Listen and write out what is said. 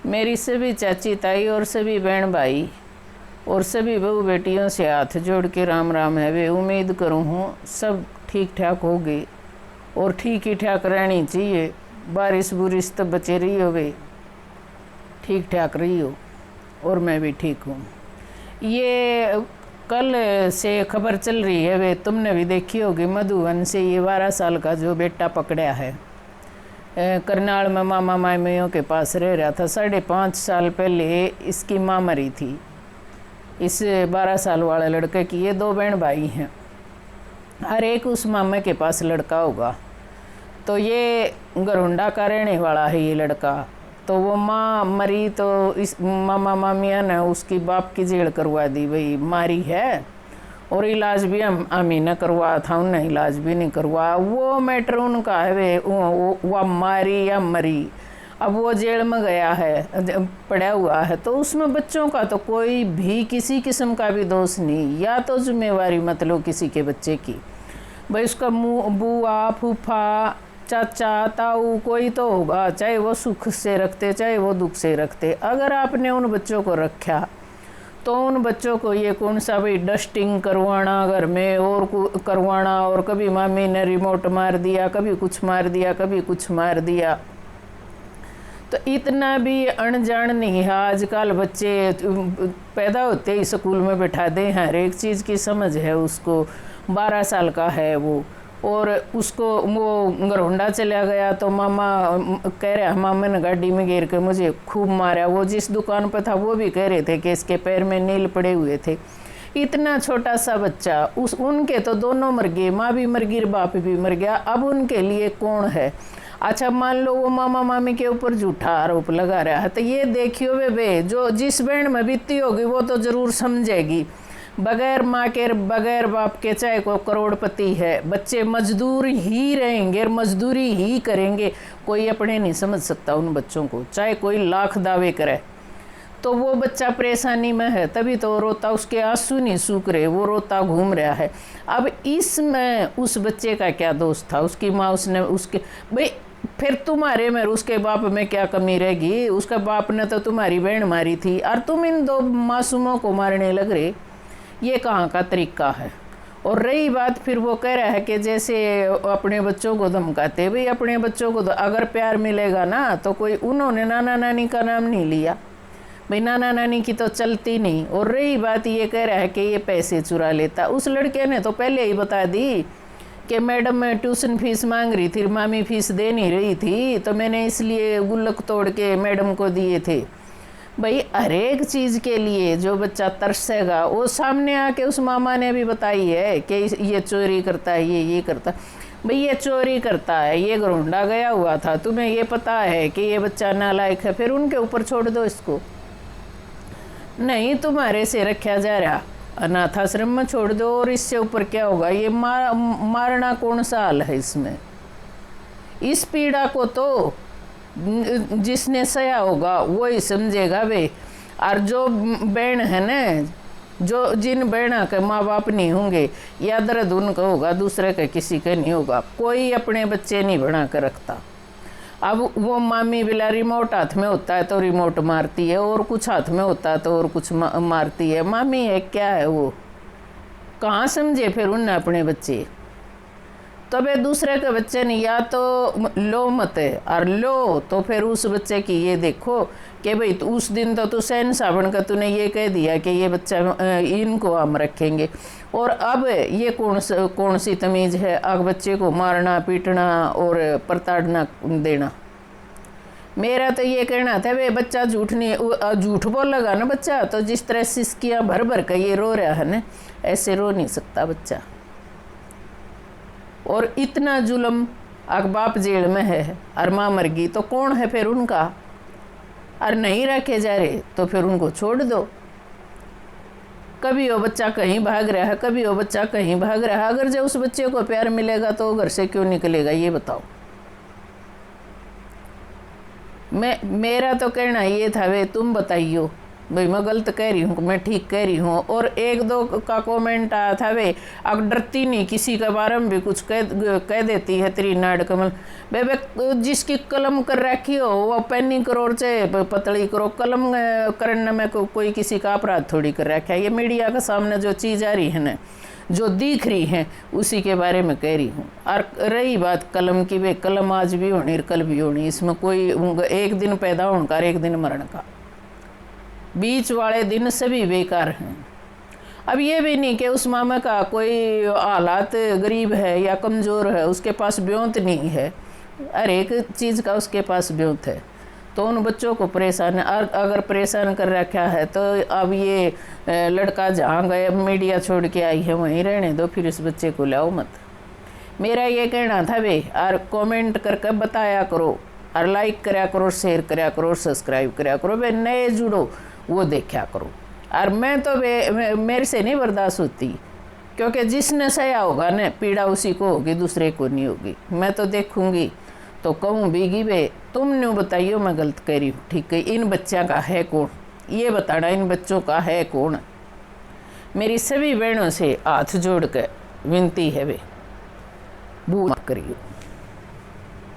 मेरी सभी चाची ताई और सभी बहन भाई और सभी बहू बेटियों से हाथ जोड़ के राम राम है वे। उम्मीद करूँ हूँ सब ठीक ठाक होगी और ठीक ही ठाक रहनी चाहिए। बारिश बुरिश तो बचे रही हो वे, ठीक ठाक रही हो और मैं भी ठीक हूँ। ये कल से खबर चल रही है वे, तुमने भी देखी होगी, मधुबन से ये 12 साल का जो बेटा पकड़ा है, करनाल में मामा मामियों के पास रह रहा था। 5.5 साल पहले इसकी माँ मरी थी। इस 12 साल वाले लड़के की ये 2 बहन भाई हैं, हर एक उस मामा के पास लड़का होगा। तो ये गरुंडा का रहने वाला है ये लड़का। तो वो माँ मरी तो इस मामा मामिया ने उसकी बाप की जेल करवा दी, भाई मारी है। और इलाज भी अमी ने करवा था, उन्हें इलाज भी नहीं करवा। वो मैटर उनका है वे, वो मारी या मरी, अब वो जेल में गया है, पड़ा हुआ है। तो उसमें बच्चों का तो कोई भी किसी किस्म का भी दोष नहीं, या तो जिम्मेवारी मत लो किसी के बच्चे की। भाई उसका बुआ फूफा चाचा ताऊ कोई तो होगा, चाहे वो सुख से रखते चाहे वो दुख से रखते। अगर आपने उन बच्चों को रखा तो उन बच्चों को ये कौन सा भाई डस्टिंग करवाना घर में और करवाना, और कभी मामी ने रिमोट मार दिया, कभी कुछ मार दिया, कभी कुछ मार दिया। तो इतना भी अनजान नहीं है आजकल बच्चे, पैदा होते ही स्कूल में बैठा दे हैं, हर एक चीज़ की समझ है उसको। 12 साल का है वो, और उसको वो गरोंडा चला गया तो मामा कह रहे मामा ने गाड़ी में गिर के मुझे खूब मारा। वो जिस दुकान पर था वो भी कह रहे थे कि इसके पैर में नील पड़े हुए थे। इतना छोटा सा बच्चा, उनके तो दोनों मर गए, माँ भी मर गई बाप भी मर गया। अब उनके लिए कौन है? अच्छा मान लो वो मामा मामी के ऊपर झूठा आरोप लगा रहा है, तो ये देखियो वे जो जिस बहन में बीती होगी वो तो ज़रूर समझेगी। बगैर माँ के बगैर बाप के चाहे को करोड़पति है, बच्चे मजदूर ही रहेंगे और मजदूरी ही करेंगे। कोई अपने नहीं समझ सकता उन बच्चों को, चाहे कोई लाख दावे करे। तो वो बच्चा परेशानी में है तभी तो रोता, उसके आंसू नहीं सूख रहे, वो रोता घूम रहा है। अब इसमें उस बच्चे का क्या दोष था? उसकी माँ उसने उसके भाई फिर तुम्हारे में उसके बाप में क्या कमी रहेगी? उसका बाप ने तो तुम्हारी बहन मारी थी और तुम इन 2 मासूमों को मारने लग रहे, ये कहाँ का तरीका है? और रही बात फिर वो कह रहा है कि जैसे अपने बच्चों को धमकाते, भाई अपने बच्चों को अगर प्यार मिलेगा ना तो कोई, उन्होंने नाना नानी का नाम नहीं लिया, भाई नाना नानी की तो चलती नहीं। और रही बात ये कह रहा है कि ये पैसे चुरा लेता, उस लड़के ने तो पहले ही बता दी कि मैडम मैं ट्यूशन फीस मांग रही थी, मामी फीस दे नहीं रही थी तो मैंने इसलिए गुल्लक तोड़ के मैडम को दिए थे। भाई हर एक चीज़ के लिए जो बच्चा तरसेगा, वो सामने आके उस मामा ने भी बताई है कि ये चोरी करता है, ये करता है। भाई ये चोरी करता है, ये गरोंडा गया हुआ था, तुम्हें ये पता है कि ये बच्चा नालायक है, फिर उनके ऊपर छोड़ दो इसको। नहीं तुम्हारे से रखा जा रहा, अनाथ आश्रम में छोड़ दो, और इससे ऊपर क्या होगा? ये मारना कौन सा हाल है इसमें? इस पीड़ा को तो जिसने सया होगा वो ही समझेगा वे। और जो बहन है ना, जो जिन बहना के माँ बाप नहीं होंगे, या दर्द उनका होगा, दूसरे का किसी का नहीं होगा। कोई अपने बच्चे नहीं बना कर रखता। अब वो मामी बिला रिमोट हाथ में होता है तो रिमोट मारती है, और कुछ हाथ में होता है तो और कुछ मारती है। मामी है क्या है वो? कहाँ समझे फिर उनने अपने बच्चे? तो वे दूसरे के बच्चे नहीं, या तो लो मत है, और लो तो फिर उस बच्चे की ये देखो कि भाई तो उस दिन तो तू सैन साबन का तूने ये कह दिया कि ये बच्चा इनको हम रखेंगे, और अब ये कौन सी तमीज़ है? अब बच्चे को मारना पीटना और प्रताड़ना देना। मेरा तो ये कहना था वे बच्चा झूठ बोलेगा ना बच्चा, तो जिस तरह सिसकियाँ भर भर कर ये रो रहा है ना, ऐसे रो नहीं सकता बच्चा। और इतना जुल्म, अब बाप जेल में है और माँ मर गई तो कौन है फिर उनका? और नहीं रखे जा रहे तो फिर उनको छोड़ दो। कभी वो बच्चा कहीं भाग रहा है, कभी वो बच्चा कहीं भाग रहा है। अगर जब उस बच्चे को प्यार मिलेगा तो घर से क्यों निकलेगा, ये बताओ? मेरा तो कहना ये था वे, तुम बताइयो भाई मैं गलत कह रही हूँ, मैं ठीक कह रही हूँ। और एक दो का कमेंट आया था, वे अब डरती नहीं किसी के बारे में भी कुछ कह देती है तेरी नाड़ कमल। बे जिसकी कलम कर रखी हो वो पैनी करो और चाहे पतली करो, कलम करने में कोई किसी का अपराध थोड़ी कर रखा है। ये मीडिया के सामने जो चीज़ आ रही है ना, जो दिख रही है, उसी के बारे में कह रही हूँ। और रही बात कलम की, वे कलम आज भी होनी और कल भी होनी, इसमें कोई एक दिन पैदा होने का एक दिन मरण का, बीच वाले दिन सभी बेकार हैं। अब ये भी नहीं कि उस मामा का कोई हालात गरीब है या कमज़ोर है, उसके पास ब्योंत नहीं है, हर एक चीज़ का उसके पास ब्योंत है। तो उन बच्चों को परेशान, अगर परेशान कर रखा है तो अब ये लड़का जहाँ गए मीडिया छोड़ के आई है वहीं रहने दो, फिर इस बच्चे को लाओ मत। मेरा ये कहना था वे, और कमेंट करके बताया करो, और लाइक कराया करो, शेयर कराया करो, सब्सक्राइब कराया करो। वे नए जुड़ो वो देखा करो। और मैं तो मेरे से नहीं बर्दाश्त होती, क्योंकि जिसने सहा होगा ना पीड़ा उसी को होगी, दूसरे को नहीं होगी। मैं तो देखूंगी तो कहूँ बीगी वे तुम न्यू बताइयो मैं गलत कह रही हूँ, ठीक है। इन बच्चों का है कौन, ये बताना इन बच्चों का है कौन। मेरी सभी बहनों से हाथ जोड़ कर विनती है वे भूल मत करियो।